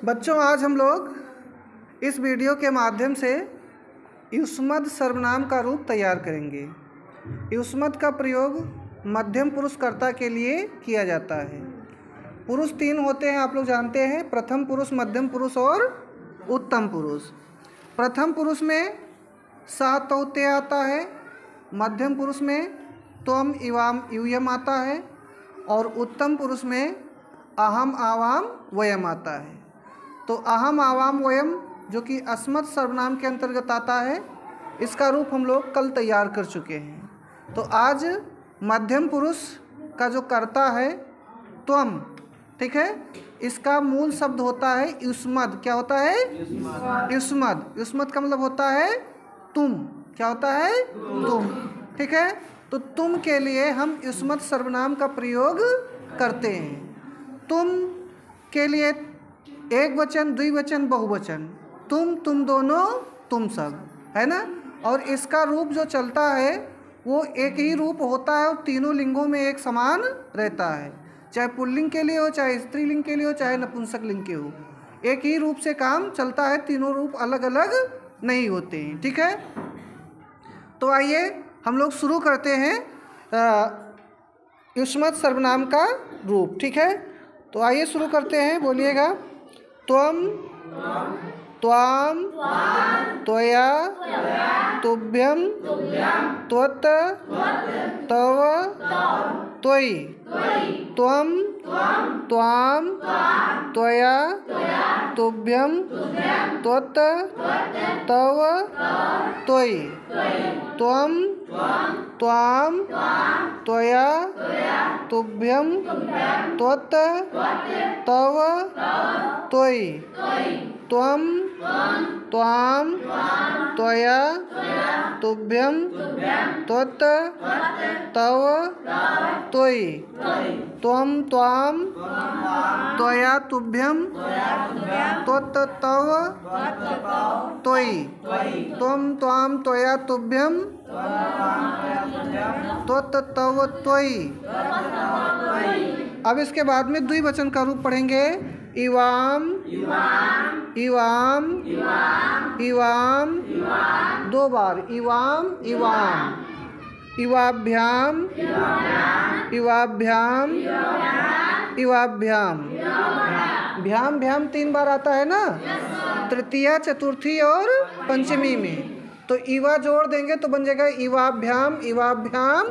बच्चों, आज हम लोग इस वीडियो के माध्यम से युष्मद् सर्वनाम का रूप तैयार करेंगे। युष्मद् का प्रयोग मध्यम पुरुष कर्ता के लिए किया जाता है। पुरुष तीन होते हैं, आप लोग जानते हैं, प्रथम पुरुष, मध्यम पुरुष और उत्तम पुरुष। प्रथम पुरुष में सा तौ ते आता है, मध्यम पुरुष में त्वम इवाम यूयम आता है और उत्तम पुरुष में अहम आवाम वयम आता है। तो अहम आवाम वयम जो कि अस्मत् सर्वनाम के अंतर्गत आता है, इसका रूप हम लोग कल तैयार कर चुके हैं। तो आज मध्यम पुरुष का जो कर्ता है त्वम, ठीक है, इसका मूल शब्द होता है युष्मद्। क्या होता है? युष्मद्। युष्मद् का मतलब होता है तुम। क्या होता है? तुम। ठीक है, तो तुम के लिए हम युष्मद् सर्वनाम का प्रयोग करते हैं। तुम के लिए एक वचन, द्विवचन, बहुवचन, तुम दोनों, तुम सब, है ना। और इसका रूप जो चलता है वो एक ही रूप होता है और तीनों लिंगों में एक समान रहता है, चाहे पुल्लिंग के लिए हो, चाहे स्त्रीलिंग के लिए हो, चाहे नपुंसक लिंग के हो, एक ही रूप से काम चलता है। तीनों रूप अलग अलग नहीं होते हैं। ठीक है, तो आइए हम लोग शुरू करते हैं युष्मद् सर्वनाम का रूप। ठीक है, तो आइए शुरू करते हैं। बोलिएगा। त्वम, त्वाम, त्वया, तुभ्यम, त्वत्, तव, त्वयि, त्वम, त्वाम, त्वया, तुभ्यम, त्वत्, तव, त्वयि, त्वम, त्वाम, त्वया, तुभ्यम, त्वत्, तव, त्वयि, त्वम, त्वाम, त्वया, तुभ्यम, त्वत्, तव, त्वयि, त्वम, त्वाम, त्वया, तुभ्यम, त्वत्, तव, त्वयि, त्वम, त्वाम, त्वया, तुभ्यम, त्वत्, तव, त्वयि। अब इसके बाद में द्विवचन का रूप पढ़ेंगे। इवाम, इवाम, इवाम, दो बार इवाम, इवाम, इवाभ्याम, इवाभ्याम, इवाभ्याम, भ्याम भ्याम तीन बार आता है ना, तृतीया, चतुर्थी और पंचमी में। तो इवा जोड़ देंगे तो बन जाएगा इवाभ्याम, इवाभ्याम,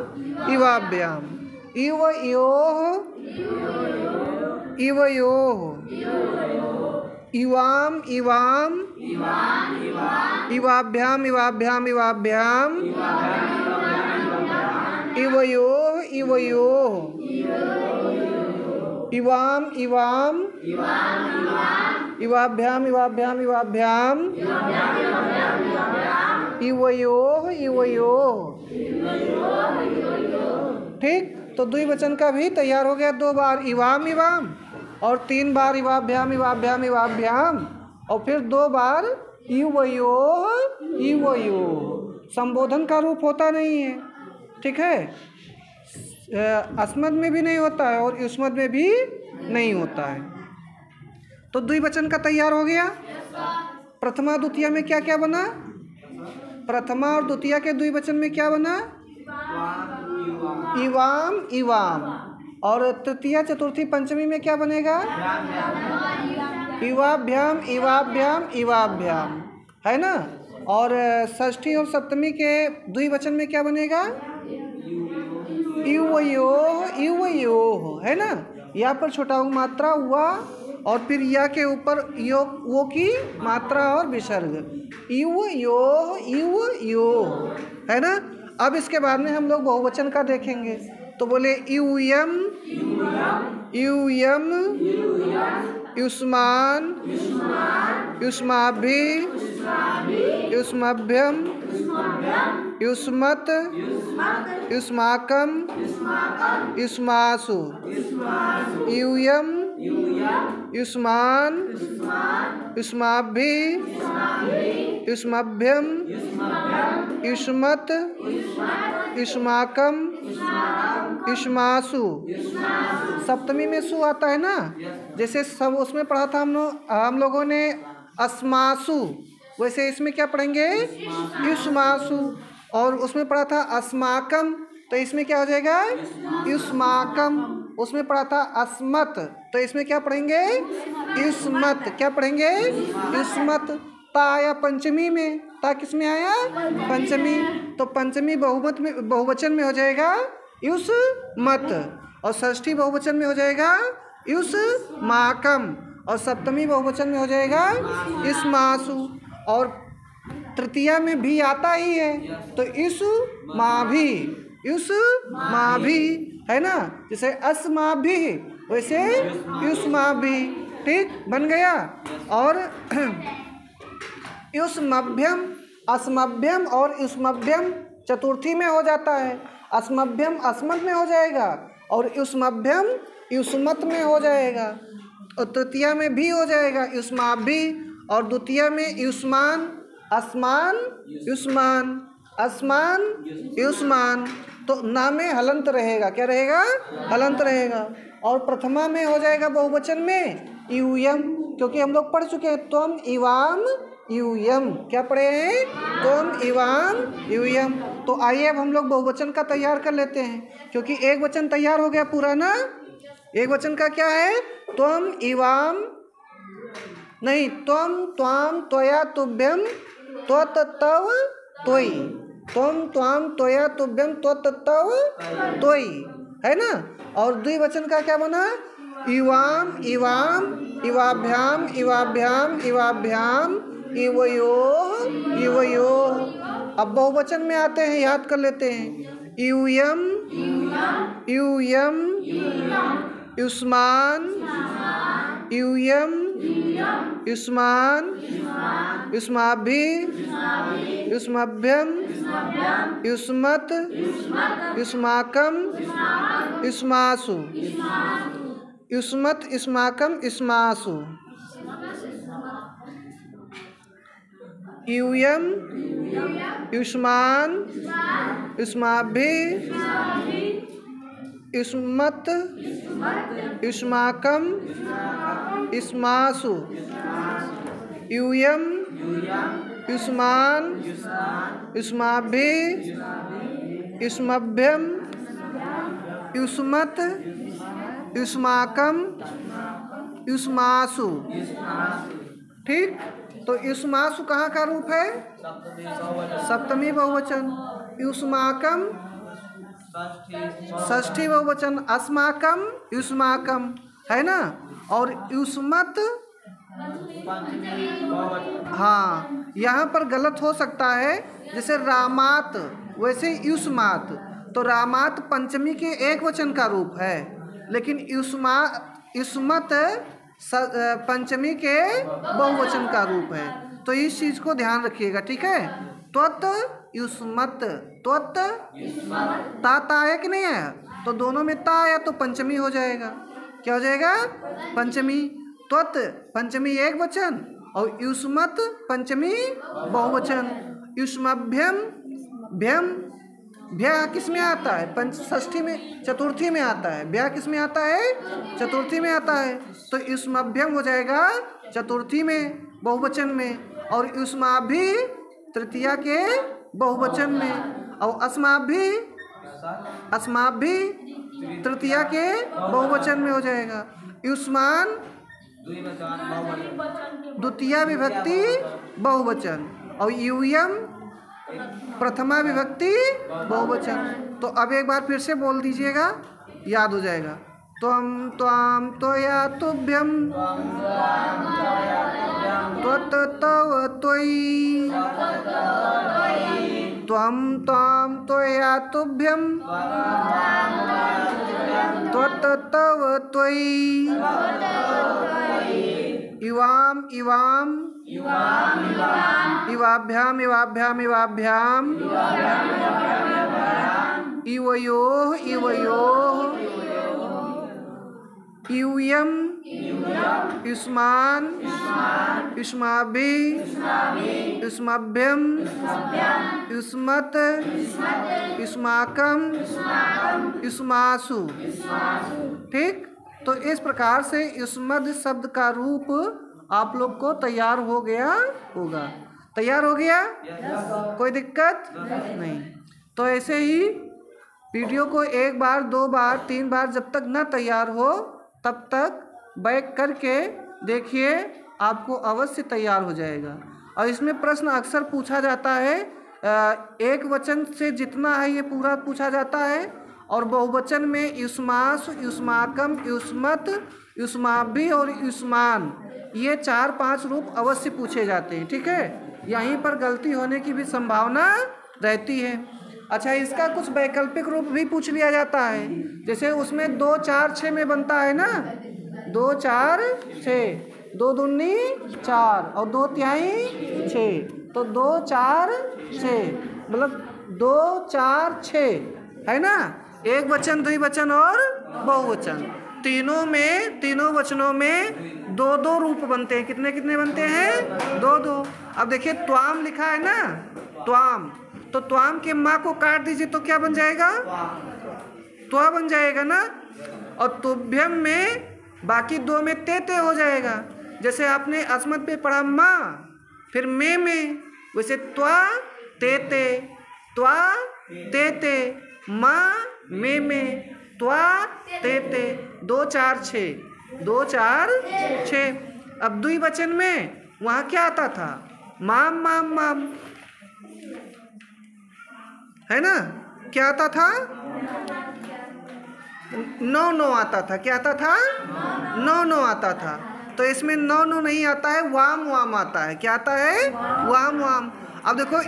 इवाभ्याम, इवयोः, इवयोः, इवाम, इवाम, इवाभ्याम, इवाभ्याम, इवाभ्याम, इवयोः, इवयोः, इवाम, इवाम, इवाभ्याम, इवाभ्याम, इवाभ्याम, इवयोः, इवयोः। ठीक, तो द्विवचन का भी तैयार हो गया। दो बार इवाम, इवाम, और तीन बार इवाभ्याम, इवाभ्याम, इवाभ्याम, और फिर दो बार इवयोः, इवयोः। संबोधन का रूप होता नहीं है, ठीक है, अस्मद् में भी नहीं होता है और युष्मद् में भी नहीं होता है। तो द्विवचन का तैयार हो गया। प्रथमा द्वितीया में क्या क्या बना? प्रथमा और द्वितीया के द्विवचन में क्या बना? इवाम, इवाम। और तृतीया, चतुर्थी, पंचमी में क्या बनेगा? इवाभ्याम, इवाभ्याम, इवाभ्याम, है ना। और षष्ठी और सप्तमी के द्विवचन में क्या बनेगा? इवयोः, इवयोः, है ना। या पर छोटा उ मात्रा हुआ और फिर या के ऊपर यो वो की मात्रा और विसर्ग, इवयोः, इवयोः, है ना। अब इसके बाद में हम लोग बहुवचन का देखेंगे। तो बोले यूयम, यूयम, युष्मान्, युष्माभि, युष्मभ्यम, युष्मत्, युष्माकं, युष्मासु, यूयम, युष्मान् युष्माभि युष्मभ्यं युष्मत् युष्माकं युष्मासु। सप्तमी में सु आता है ना, जैसे सब उसमें पढ़ा था हम लोगों ने अस्मासु, वैसे इसमें क्या पढ़ेंगे युष्मासु। और उसमें पढ़ा था अस्माकम, तो इसमें क्या हो जाएगा युष्माकम। उसमें पढ़ा था अस्मत, तो इसमें क्या पढ़ेंगे युष्मत। क्या पढ़ेंगे युष्मत। ता आया पंचमी में, ता किस में आया पंचमी, तो पंचमी बहुवचन में हो जाएगा युष्मत, और षष्ठी बहुवचन में हो जाएगा युष्माकम, और सप्तमी बहुवचन में हो जाएगा युष्मासु, और तृतीया में भी आता ही है, तो युष्माभि युष्माभि है ना, जैसे अस्माभि वैसे युष्माभि। ठीक बन गया। और युष्मभ्यम अस्मभ्यम और युष्मभ्यम चतुर्थी में हो जाता है, अस्मभ्यम अस्मत में हो जाएगा और युष्मभ्यम युष्मत में हो जाएगा, और तृतीया में भी हो जाएगा युष्माभि, और द्वितीया में युष्मान अस्मान युष्मान अस्मान युष्मान, तो ना में हलंत रहेगा। क्या रहेगा हलंत रहेगा। और प्रथमा में हो जाएगा बहुवचन में यूयम, क्योंकि हम लोग पढ़ चुके हैं त्वम इवाम यूयम। क्या पढ़े हैं त्वम इवाम यूयम। तो आइए अब हम लोग बहुवचन का तैयार कर लेते हैं, क्योंकि एक वचन तैयार हो गया पूरा ना। एक वचन का क्या है त्वम इवाम, नहीं त्वम त्वाम त्वया तुभ्यम त्वत तव त्वयि, त्वम त्वाम त्वया तुभ्यम त्वत तव त्वयि, है ना। और द्विवचन का क्या बना इवाम इवाम इवाभ्याम इवाभ्याम इवाभ्याम इवयोः इवयोः। अब बहुवचन में आते हैं, याद कर लेते हैं। यूयम यूयम युष्मान यूयम युष्मान युष्माभि युष्मभ्यम युष्मत् युष्माकम युष्मासु युष्मत् युष्माकम युष्मासु। यूयम युष्मान युष्माभि युष्मत् युष्माकम युष्मासु। यूयम युष्मान युष्माभि युष्मभ्यम युष्मत् युष्माकम युष्मासु। ठीक, तो युष्मासु कहाँ का रूप है सप्तमी बहुवचन, युष्माकम षष्ठी बहुवचन, अस्माकम युष्माकम, है ना। और युष्मत, हाँ यहाँ पर गलत हो सकता है, जैसे रामात वैसे युष्मात, तो रामात पंचमी के एक वचन का रूप है, लेकिन युष्मत पंचमी के बहुवचन का रूप है। तो इस चीज को ध्यान रखिएगा, ठीक है। त्वत युष्मत, त्वत ता आया कि नहीं आया, तो दोनों में ता आया तो पंचमी हो जाएगा। क्या हो जाएगा पंचमी। त्वत पंचमी एक वचन और युष्मत पंचमी बहुवचन। युष्मभ्यम भ्यम, भ्या किस में आता है षष्ठी में चतुर्थी में आता है, भ्या किस में आता है चतुर्थी में आता है, तो युष्मभ्यम हो जाएगा चतुर्थी में बहुवचन में, और युष्माभि तृतीया के बहुवचन में, और अस्माभि तृतीया के बहुवचन में हो जाएगा। युष्मान द्वितीया विभक्ति बहुवचन, और यूयम प्रथमा विभक्ति बहुवचन। तो अब एक बार फिर से बोल दीजिएगा, याद हो जाएगा। त्वम त्वाम त्वया तुभ्यम त्वत तव त्वयि, त्वम त्वाम त्वया तुभ्यम त्वत तव त्वयि, इवाम इवाम इवाभ्याम इवाभ्याम इवाभ्याम इवयोः इवयोः, यूयम युष्मान, युष्माभि, युष्माभ्यम, युष्मत्, युष्माकं, युष्मासु। ठीक, तो इस प्रकार से युष्मद् शब्द का रूप आप लोग को तैयार हो गया होगा। तैयार हो गया? कोई दिक्कत नहीं। तो ऐसे ही वीडियो को 1 बार 2 बार 3 बार जब तक ना तैयार हो तब तक बैक करके देखिए, आपको अवश्य तैयार हो जाएगा। और इसमें प्रश्न अक्सर पूछा जाता है, एक वचन से जितना है ये पूरा पूछा जाता है, और बहुवचन में युष्मासु, युष्माकम, युष्मत्, युष्माभि और युष्मान, ये 4-5 रूप अवश्य पूछे जाते हैं। ठीक है, यहीं पर गलती होने की भी संभावना रहती है। अच्छा, इसका कुछ वैकल्पिक रूप भी पूछ लिया जाता है, जैसे उसमें 2 4 6 में बनता है ना, 2 4 6, 2 दूनी 4 और 2 तिहाई 6, तो 2 4 6 मतलब 2 4 6 है ना। एक वचन, द्विवचन और बहुवचन, तीनों वचनों में 2-2 रूप बनते हैं। कितने कितने बनते हैं? 2-2। अब देखिए त्वाम लिखा है ना, त्वाम, तो त्वाम के माँ को काट दीजिए तो क्या बन जाएगा? त्वा बन जाएगा ना। और तुभ्यम में बाकी 2 में ते हो जाएगा। जैसे आपने अस्मत पे पढ़ा माँ, फिर में, वैसे त्वा ते, त्वा ते, माँ में, त्वा ते, 2 4 6, 2 4 6। अब द्विवचन में वहाँ क्या आता था? माम, है ना। क्या आता था? 9 आता था। क्या आता था? 9 आता था। तो इसमें 9 नहीं आता है, वाम आता है। क्या आता है? वाम। अब देखो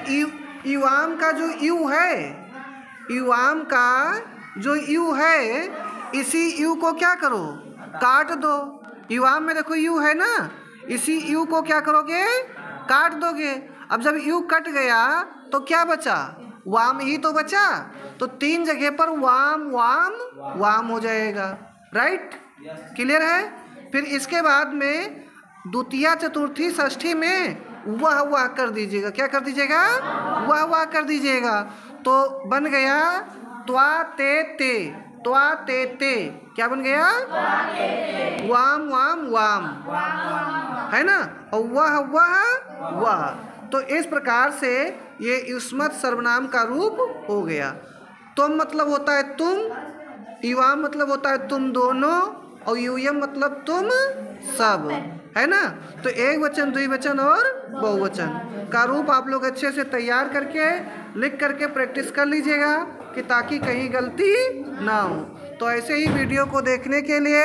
युवाम का जो यू है, युवाम का जो यू है, इसी यू को क्या करो? काट दो। युवाम में देखो यू है ना, इसी यू को क्या करोगे? काट दोगे। अब जब यू कट गया तो क्या बचा? वाम ही तो बचा, तो 3 जगह पर वाम हो जाएगा। राइट, क्लियर है। फिर इसके बाद में द्वितीया, चतुर्थी, षष्ठी में वाह कर दीजिएगा। क्या कर दीजिएगा? वाह कर दीजिएगा। तो बन गया त्वा ते, त्वा ते, क्या बन गया? वाम, है ना। और वाह। तो इस प्रकार से ये युष्मत् सर्वनाम का रूप हो गया। तुम मतलब होता है तुम, युवाम मतलब होता है तुम दोनों, और यूयम मतलब तुम सब, है ना। तो एक वचन, द्विवचन और बहुवचन का रूप आप लोग अच्छे से तैयार करके लिख करके प्रैक्टिस कर लीजिएगा, कि ताकि कहीं गलती ना हो। तो ऐसे ही वीडियो को देखने के लिए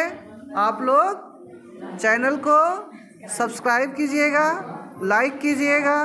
आप लोग चैनल को सब्सक्राइब कीजिएगा, लाइक कीजिएगा।